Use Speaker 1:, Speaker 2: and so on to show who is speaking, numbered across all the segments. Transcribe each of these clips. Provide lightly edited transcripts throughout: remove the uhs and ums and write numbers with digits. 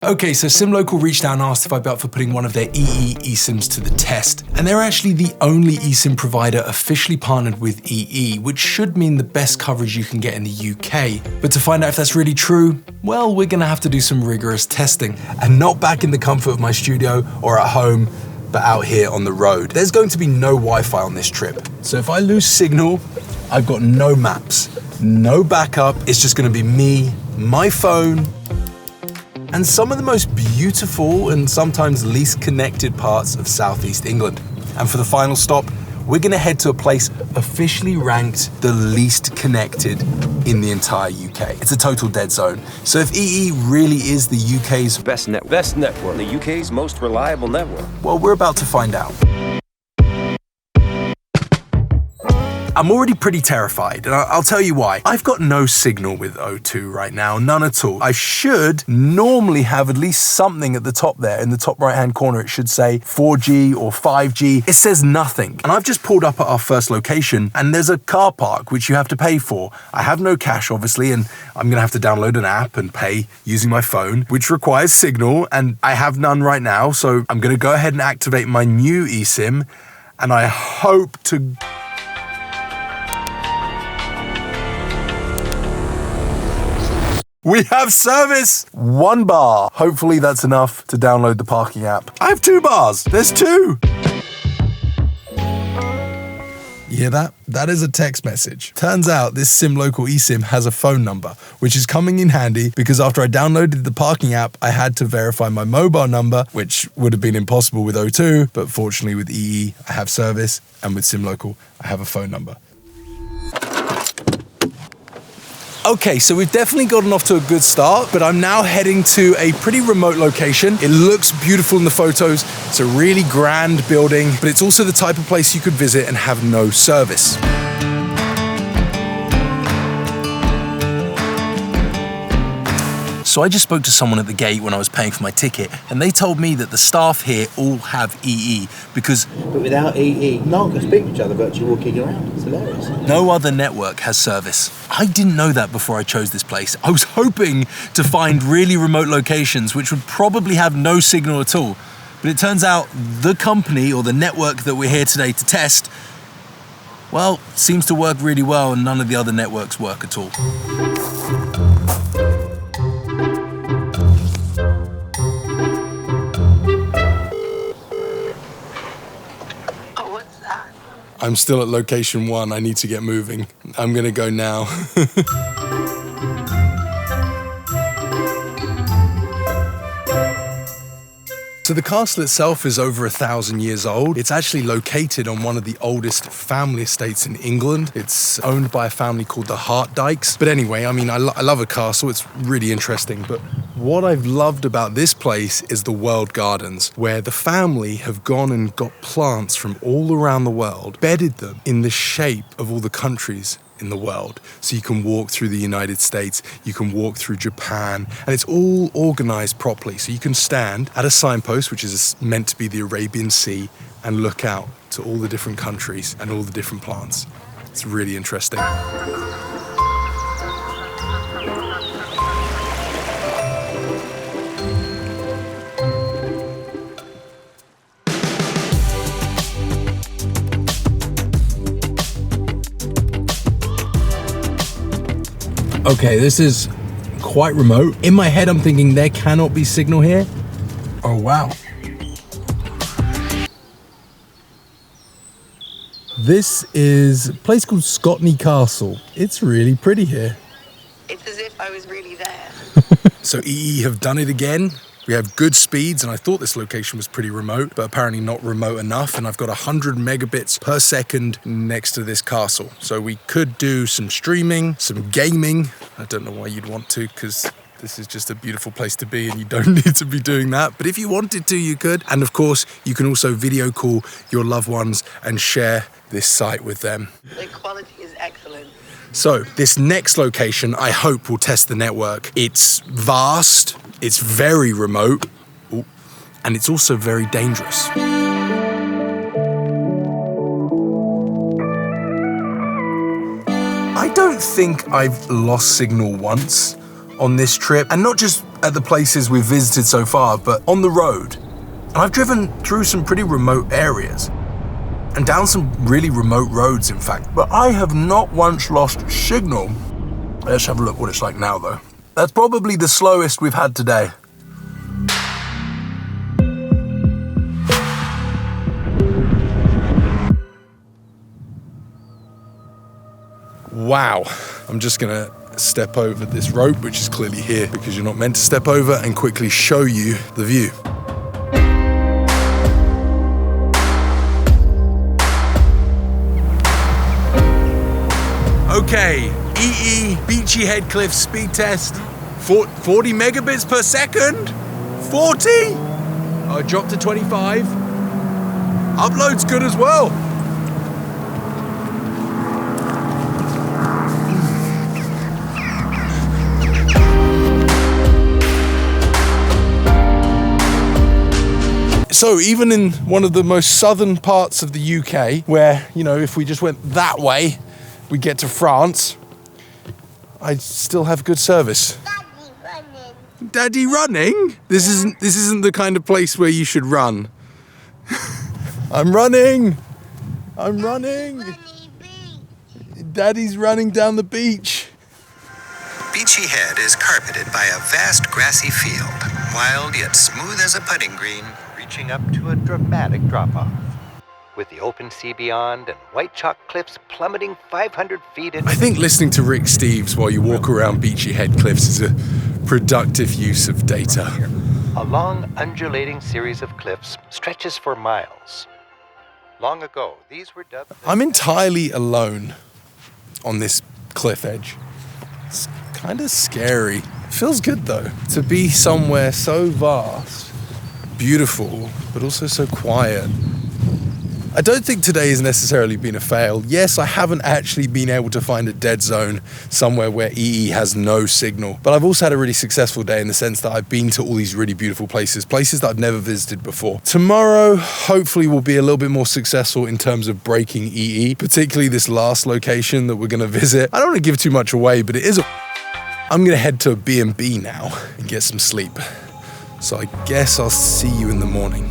Speaker 1: Okay, so SIMLocal reached out and asked if I'd be up for putting one of their EE eSIMs to the test. And they're actually the only eSIM provider officially partnered with EE, which should mean the best coverage you can get in the UK. But to find out if that's really true, well, we're gonna have to do some rigorous testing. And not back in the comfort of my studio or at home, but out here on the road. There's going to be no Wi-Fi on this trip. So if I lose signal, I've got no maps, no backup. It's just gonna be me, my phone, and some of the most beautiful and sometimes least connected parts of Southeast England. And for the final stop, we're gonna head to a place officially ranked the least connected in the entire UK. It's a total dead zone. So if EE really is the UK's
Speaker 2: best network, the UK's most reliable network,
Speaker 1: well, we're about to find out. I'm already pretty terrified, and I'll tell you why. I've got no signal with O2 right now, none at all. I should normally have at least something at the top there. In the top right-hand corner, it should say 4G or 5G. It says nothing. And I've just pulled up at our first location, and there's a car park, which you have to pay for. I have no cash, obviously, and I'm gonna have to download an app and pay using my phone, which requires signal, and I have none right now, so I'm gonna go ahead and activate my new eSIM, and I hope to... We have service! 1 bar. Hopefully that's enough to download the parking app. I have 2 bars. There's 2. You hear that? That is a text message. Turns out this SIMLocal eSIM has a phone number, which is coming in handy because after I downloaded the parking app, I had to verify my mobile number, which would have been impossible with O2, but fortunately with EE, I have service, and with SIMLocal, I have a phone number. Okay, so we've definitely gotten off to a good start, but I'm now heading to a pretty remote location. It looks beautiful in the photos. It's a really grand building, but it's also the type of place you could visit and have no service. So I just spoke to someone at the gate when I was paying for my ticket, and they told me that the staff here all have EE because...
Speaker 3: But without EE, no one can speak to each other virtually walking around. It's hilarious.
Speaker 1: No other network has service. I didn't know that before I chose this place. I was hoping to find really remote locations which would probably have no signal at all. But it turns out the company or the network that we're here today to test, well, seems to work really well, and none of the other networks work at all. I'm still at location 1. I need to get moving. I'm gonna go now. So the castle itself is over 1,000 years old. It's actually located on one of the oldest family estates in England. It's owned by a family called the Hartdykes. But anyway, I mean, I love a castle. It's really interesting. But what I've loved about this place is the World Gardens, where the family have gone and got plants from all around the world, bedded them in the shape of all the countries in the world. So you can walk through the United States, you can walk through Japan, and it's all organized properly. So you can stand at a signpost, which is meant to be the Arabian Sea, and look out to all the different countries and all the different plants. It's really interesting. Okay, this is quite remote. In my head, I'm thinking there cannot be signal here. Oh, wow. This is a place called Scotney Castle. It's really pretty here.
Speaker 4: It's as if I was really there.
Speaker 1: So EE have done it again. We have good speeds, and I thought this location was pretty remote, but apparently not remote enough, and I've got 100 megabits per second next to this castle. So we could do some streaming, some gaming. I don't know why you'd want to, because this is just a beautiful place to be and you don't need to be doing that. But if you wanted to, you could. And of course, you can also video call your loved ones and share this site with them.
Speaker 4: The quality is excellent.
Speaker 1: So this next location, I hope, will test the network. It's vast, it's very remote, and it's also very dangerous. I don't think I've lost signal once on this trip, and not just at the places we've visited so far, but on the road. And I've driven through some pretty remote areas and down some really remote roads, in fact, but I have not once lost signal. Let's have a look what it's like now, though. That's probably the slowest we've had today. Wow, I'm just gonna step over this rope, which is clearly here because you're not meant to step over, and quickly show you the view. Okay, EE Beachy Head Cliff speed test, 40 megabits per second? 40? I dropped to 25. Upload's good as well. So even in one of the most southern parts of the UK, where, you know, if we just went that way, we get to France, I still have good service.
Speaker 5: Daddy running.
Speaker 1: Daddy running? This isn't the kind of place where you should run. I'm running. Daddy's running down the beach.
Speaker 6: Beachy Head is carpeted by a vast grassy field, wild yet smooth as a putting green, reaching up to a dramatic drop-off. With the open sea beyond and white chalk cliffs plummeting 500 feet into...
Speaker 1: I think listening to Rick Steves while you walk around Beachy Head Cliffs is a productive use of data.
Speaker 6: A long, undulating series of cliffs stretches for miles. Long ago, these were dubbed...
Speaker 1: I'm entirely alone on this cliff edge. It's kind of scary. It feels good, though, to be somewhere so vast, beautiful, but also so quiet. I don't think today has necessarily been a fail. Yes, I haven't actually been able to find a dead zone somewhere where EE has no signal, but I've also had a really successful day in the sense that I've been to all these really beautiful places that I've never visited before. Tomorrow, hopefully, will be a little bit more successful in terms of breaking EE, particularly this last location that we're going to visit. I don't want to give too much away, but it is I'm going to head to a B&B now and get some sleep. So I guess I'll see you in the morning.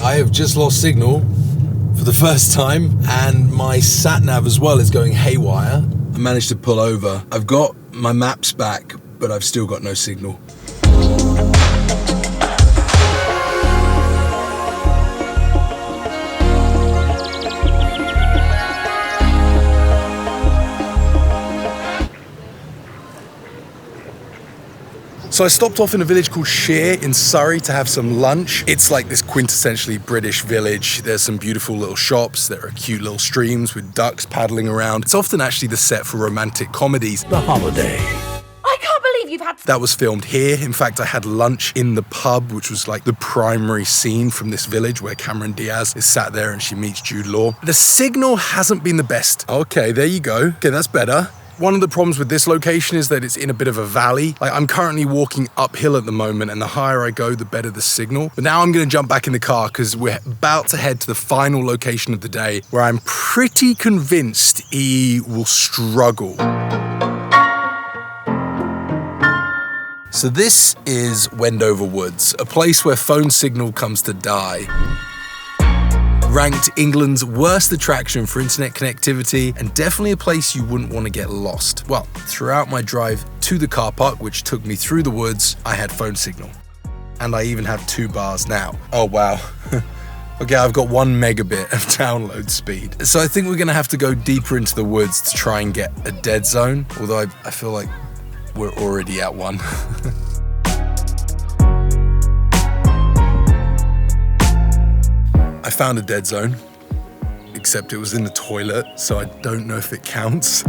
Speaker 1: I have just lost signal for the first time, and my sat-nav as well is going haywire. I managed to pull over. I've got my maps back, but I've still got no signal. So I stopped off in a village called Shear in Surrey to have some lunch. It's like this quintessentially British village. There's some beautiful little shops. There are cute little streams with ducks paddling around. It's often actually the set for romantic comedies.
Speaker 7: The Holiday.
Speaker 5: I can't believe you've had...
Speaker 1: That was filmed here. In fact, I had lunch in the pub, which was like the primary scene from this village where Cameron Diaz is sat there and she meets Jude Law. The signal hasn't been the best. Okay, there you go. Okay, that's better. One of the problems with this location is that it's in a bit of a valley. Like, I'm currently walking uphill at the moment, and the higher I go, the better the signal. But now I'm gonna jump back in the car because we're about to head to the final location of the day where I'm pretty convinced EE will struggle. So this is Wendover Woods, a place where phone signal comes to die. Ranked England's worst attraction for internet connectivity, and definitely a place you wouldn't want to get lost. Well, throughout my drive to the car park, which took me through the woods, I had phone signal. And I even have 2 bars now. Oh wow. Okay, I've got 1 megabit of download speed. So I think we're gonna have to go deeper into the woods to try and get a dead zone, although I feel like we're already at one. I found a dead zone, except it was in the toilet, so I don't know if it counts.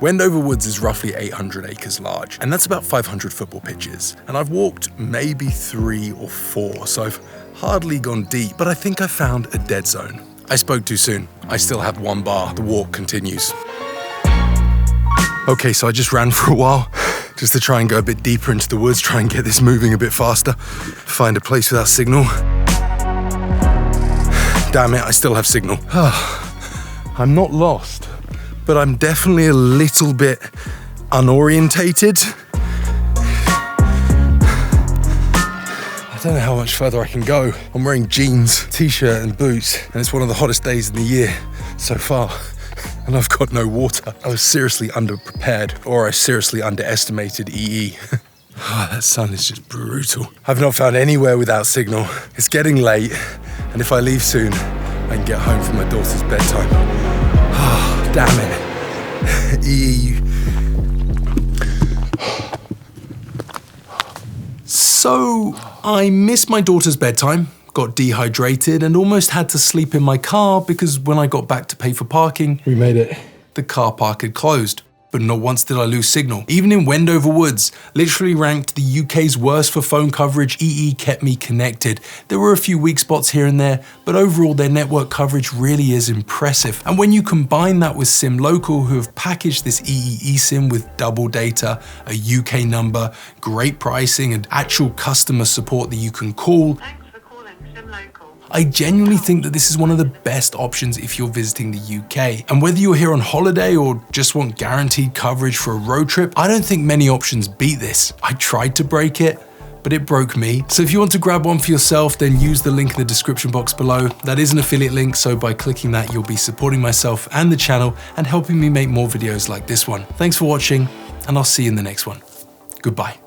Speaker 1: Wendover Woods is roughly 800 acres large, and that's about 500 football pitches. And I've walked maybe 3 or 4, so I've hardly gone deep, but I think I found a dead zone. I spoke too soon. I still have 1 bar. The walk continues. Okay, so I just ran for a while, just to try and go a bit deeper into the woods, try and get this moving a bit faster, find a place without signal. damn it, I still have signal. I'm not lost, but I'm definitely a little bit unorientated. I don't know how much further I can go. I'm wearing jeans, t-shirt and boots, and it's one of the hottest days in the year so far. And I've got no water. I was seriously underprepared, or I seriously underestimated EE. That sun is just brutal. I've not found anywhere without signal. It's getting late, and if I leave soon, I can get home for my daughter's bedtime. Damn it. EE. So, I missed my daughter's bedtime, got dehydrated, and almost had to sleep in my car because when I got back to pay for parking, we made it. The car park had closed. But not once did I lose signal. Even in Wendover Woods, literally ranked the UK's worst for phone coverage, EE kept me connected. There were a few weak spots here and there, but overall their network coverage really is impressive. And when you combine that with SIMLocal, who have packaged this EE eSIM with double data, a UK number, great pricing, and actual customer support that you can call,
Speaker 4: Thanks for calling SIMLocal.
Speaker 1: I genuinely think that this is one of the best options if you're visiting the UK. And whether you're here on holiday or just want guaranteed coverage for a road trip, I don't think many options beat this. I tried to break it, but it broke me. So if you want to grab one for yourself, then use the link in the description box below. That is an affiliate link, so by clicking that, you'll be supporting myself and the channel and helping me make more videos like this one. Thanks for watching, and I'll see you in the next one. Goodbye.